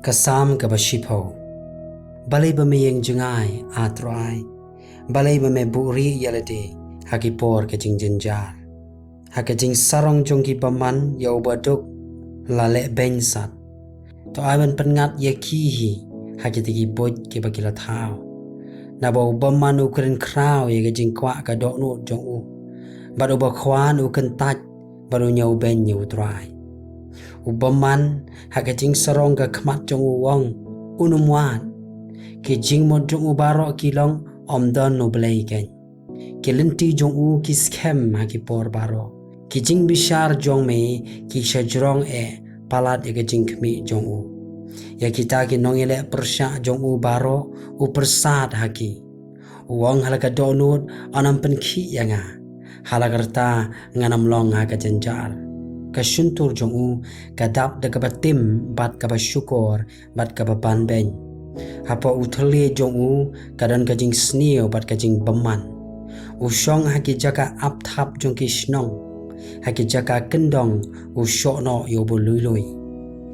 Kasam ka bashipo. Balay ba may yung jungay atray. Balay ba may buri yalade hagipor ka jing jinjar. Hakajing sarong jong ki paman ya ubaduk lale bensat. To awan pengat ya kihi hagitigi boj ki bagila thao. Nabaw baman ukren kraw ya gajing kwa ka dokno jong u. Bado ba kwan uken taj bado nyau ben nyau try. Ubaman hakajing sarong ka kmat jong u wong unumwan. Ki jing mo jong u baro kilong omdon no blay ken. Ki linti jong u ki skem hagipor baro. Ki jing bishar jong me ki shajrong palat ya gajing kmi jong u. Ya kita ki nongile persya jong u baro u persat haki. Uang halaka donut anam penki yanga. Halakarta nganam long haka jenjar. Kasyuntur jong u kadap da kabatim bat kabasyukor bat kababan ben. Hapa utele jong u kadan kajing sneo bat kajing beman. Usyong haki jaka apthap jong ki snong. Haki jaka kendong usyok no yobo lului.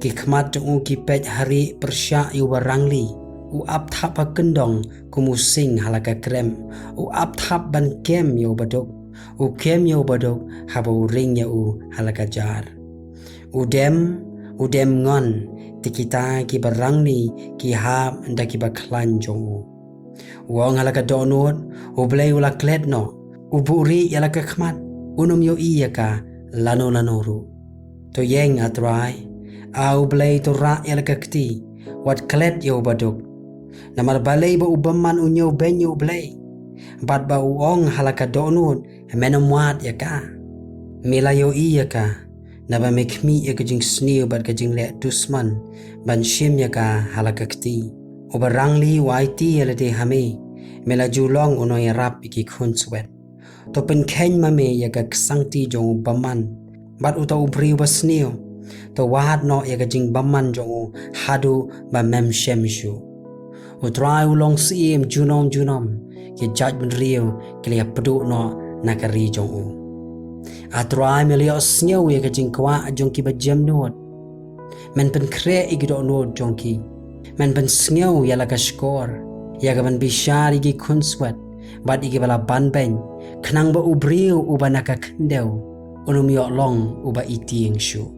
Ki khmat jong u ki pej hari persya yobo rangli. U apthap ha kendong kumusing halaka krem. U apthap ban kem yobo badok. U kem yobo badok haba ring ya u halaka jar. Udem ngon tikita ki barangli ki hab nda ki baklan jong u. Uang halaka donut u blay ula klet no. U buri yalaka khmat. Unum yo iya ka lano ru. To yeng atrai. Au blay to ra yalaka kti. Wat klet yo badok. Namar balay ba ubaman unyo ben yo blay. Bat ba uong halaka donut menomwat ya ka. Mila yo iya ka. Naba mekmi ya kajing sneo bat kajing lek dusman. Ban shim ya ka halaka kti. Ubarangli waiti yalade hame. Mila julong uno ya rap iki khun swet. To penkhen mame ya ka ksangti jong baman. Bat uta ubri ba sneo. To wahat no ya kajing baman jong hadu ba mem shemshu. Utrai ulong siem junom ki judgment rio klia peduk no nakari jong u. Atrai melio sneo ya kajing kwa jong ki ba jem not. Men pen kre igdo not jong ki. Men pen sneo ya la ka skor. Ya ka ban bishar igi kunswat. Bat igi bala ban ben. Kenang ba ubriu uba naka kendeu. Unum yok long uba iti yang syu.